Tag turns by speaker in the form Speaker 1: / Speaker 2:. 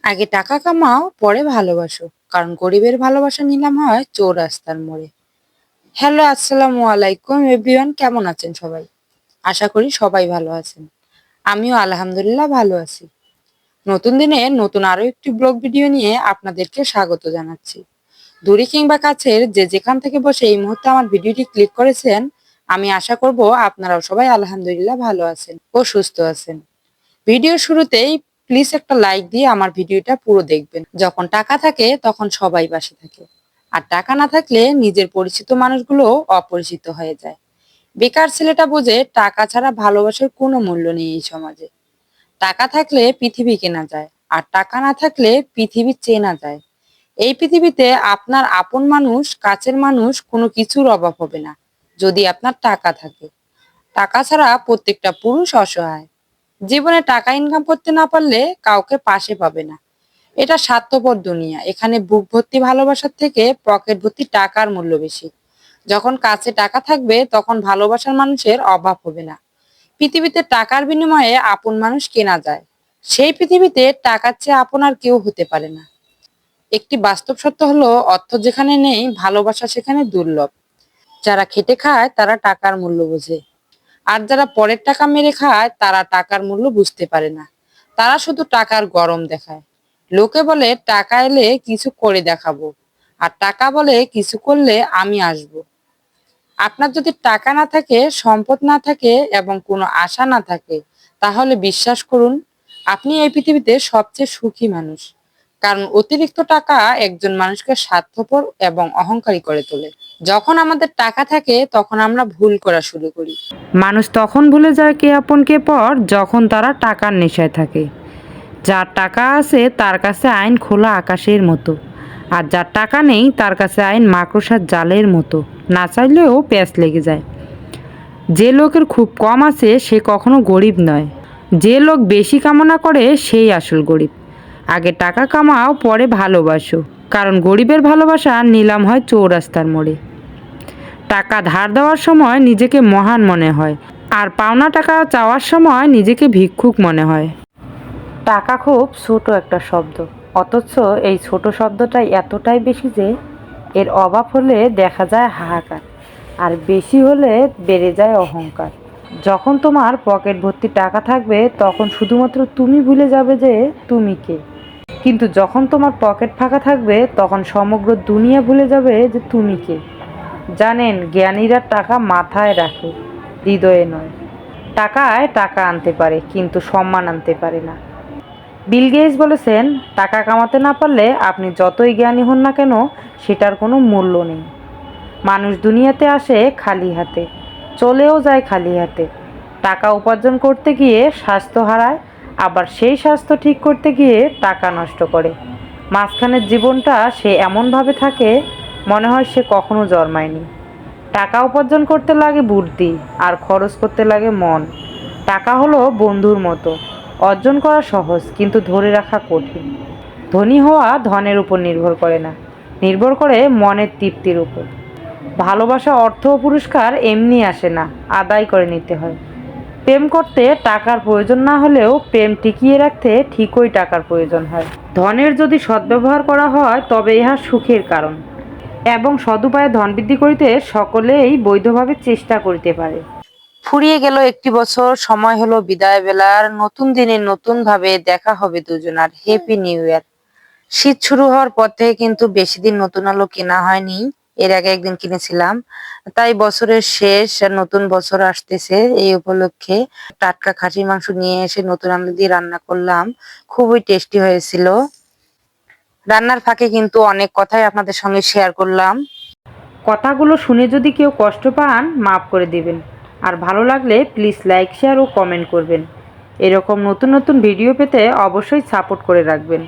Speaker 1: আগে টাকা কামাও পরে ভালোবাসো, কারণ গরিবের ভালোবাসা নিলাম হয় চৌরাস্তার মোড়ে। হ্যালো, আসসালামু আলাইকুম এভরিওয়ান, কেমন আছেন সবাই? আশা করি সবাই ভালো আছেন। আমিও আলহামদুলিল্লাহ ভালো আছি। নতুন দিনে নতুন আরো একটি ব্লগ ভিডিও নিয়ে আপনাদেরকে স্বাগত জানাচ্ছি। দূরে কিংবা কাছের যে যেখান থেকে বসে এই মুহূর্তে আমার ভিডিওটি ক্লিক করেছেন, আমি আশা করব আপনারাও সবাই আলহামদুলিল্লাহ ভালো আছেন ও সুস্থ আছেন। ভিডিওর শুরুতেই প্লিজ একটা লাইক দিয়ে আমার ভিডিওটা পুরো দেখবেন। যখন টাকা থাকে তখন সবাই পাশে থাকে, আর টাকা না থাকলে নিজের পরিচিত মানুষগুলো অপরিচিত হয়ে যায়। বেকার ছেলেটা বোঝে টাকা ছাড়া ভালোবাসার কোনো মূল্য নেই এই সমাজে। টাকা থাকলে পৃথিবী কেনা যায়, আর টাকা না থাকলে পৃথিবী চেনা যায়। এই পৃথিবীতে আপনার আপন মানুষ, কাছের মানুষ কোনো কিছুর অভাব হবে না, যদি আপনার টাকা থাকে। টাকা ছাড়া প্রত্যেকটা পুরুষ অসহায়। জীবনে টাকা ইনকাম করতে না পারলে কাউকে পাশে পাবে না। এটা স্বার্থপর দুনিয়া, এখানে বুক ভর্তি ভালোবাসার থেকে পকেট ভর্তি টাকার মূল্য বেশি। যখন কাছে টাকা থাকবে তখন ভালোবাসার মানুষের অভাব হবে না। পৃথিবীতে টাকার বিনিময়ে আপন মানুষ কেনা যায়, সেই পৃথিবীতে টাকার চেয়ে আপন আর কেউ হতে পারে না। একটি বাস্তব সত্য হলো, অর্থ যেখানে নেই ভালোবাসা সেখানে দুর্লভ। যারা খেটে খায় তারা টাকার মূল্য বোঝে, আর যারা পরের টাকা মেরে খায় তারা টাকার মূল্য বুঝতে পারে না। তারা শুধু টাকার গরম দেখায়। লোকে বলে টাকা এলে কিছু করে দেখাবো, আর টাকা বলে কিছু করলে আমি আসব। আপনার যদি টাকা না থাকে, সম্পদ না থাকে এবং কোনো আশা না থাকে, তাহলে বিশ্বাস করুন আপনি এই পৃথিবীতে সবচেয়ে সুখী মানুষ। কারণ অতিরিক্ত টাকা একজন মানুষকে স্বার্থপর এবং অহংকারী করে তোলে। যখন আমাদের টাকা থাকে তখন আমরা ভুল করা শুরু করি। মানুষ তখন ভুলে যায় কে আপন কে পর, যখন তারা টাকার নেশায় থাকে। যার টাকা আছে তার কাছে আইন খোলা আকাশের মতো, আর যার টাকা নেই তার কাছে আইন মাকড়সার জালের মতো, না চাইলেও প্যাঁচ লেগে যায়। যে লোকের খুব কম আছে সে কখনো গরিব নয়, যে লোক বেশি কামনা করে সেই আসল গরিব। আগে টাকা কামাও পরে ভালোবাসো, কারণ গরিবের ভালোবাসা নিলাম হয় চৌরাস্তার মোড়ে। টাকা ধার দেওয়ার সময় নিজেকে মহান মনে হয়, আর পাওনা টাকা চাওয়ার সময় নিজেকে ভিক্ষুক মনে হয়। টাকা খুব ছোট একটা শব্দ, অথচ এই ছোট শব্দটাই এতটাই বেশি যে এর অভাব হলে দেখা যায় হাহাকার, আর বেশি হলে বেড়ে যায় অহংকার। যখন তোমার পকেট ভর্তি টাকা থাকবে তখন শুধুমাত্র তুমি ভুলে যাবে যে তুমি কে। কিন্তু যখন তোমার পকেট ফাঁকা থাকবে তখন সমগ্র দুনিয়া ভুলে যাবে যে তুমি কে। জানেন, জ্ঞানীরা টাকা মাথায় রাখে, হৃদয়ে নয়। টাকায় টাকা আনতে পারে কিন্তু সম্মান আনতে পারে না। বিল গেটস বলেছেন, টাকা কামাতে না পারলে আপনি যতই জ্ঞানী হন না কেন সেটার কোনো মূল্য নেই। মানুষ দুনিয়াতে আসে খালি হাতে, চলেও যায় খালি হাতে। টাকা উপার্জন করতে গিয়ে স্বাস্থ্য হারায়, আবার সেই স্বাস্থ্য ঠিক করতে গিয়ে টাকা নষ্ট করে। মাঝখানের জীবনটা সে এমনভাবে থাকে মনে হয় সে কখনো জন্মায়নি। টাকা উপার্জন করতে লাগে বুদ্ধি, আর খরচ করতে লাগে মন। টাকা হলো বন্ধুর মতো, অর্জন করা সহজ কিন্তু ধরে রাখা কঠিন। ধনী হওয়া ধনের উপর নির্ভর করে না, নির্ভর করে মনের তৃপ্তির উপর। ভালোবাসা, অর্থ ও পুরস্কার এমনি আসে না, আদায় করে নিতে হয়। প্রেম করতে টাকার প্রয়োজন না হলেও প্রেম টিকিয়ে রাখতে ঠিকই টাকার প্রয়োজন হয়। ধনের যদি সদ্ব্যবহার করা হয় তবে ইহা সুখের কারণ, এবং সদুপায়ে ধন বৃদ্ধি করিতে সকলেই বৈধভাবে চেষ্টা করিতে পারে। ফুরিয়ে গেল একটি বছর, সময় হলো বিদায় বেলার। নতুন দিনে নতুন ভাবে দেখা হবে দুজনার। Happy new year. শীত শুরু হওয়ার পর থেকে কিন্তু বেশি দিন নতুন আলো কেনা হয়নি। এর আগে একদিন কিনেছিলাম। তাই বছরের শেষ, নতুন বছর আসতেছে, এই উপলক্ষে টাটকা খাসির মাংস নিয়ে এসে নতুন আলু দিয়ে রান্না করলাম। খুবই টেস্টি হয়েছিল। রান্নার ফাঁকে কিন্তু অনেক কথাই আপনাদের সঙ্গে শেয়ার করলাম। কথাগুলো শুনে যদি কেউ কষ্ট পান মাফ করে দিবেন, আর ভালো লাগলে প্লিজ লাইক, শেয়ার ও কমেন্ট করবেন। এরকম নতুন নতুন ভিডিও পেতে অবশ্যই সাপোর্ট করে রাখবেন।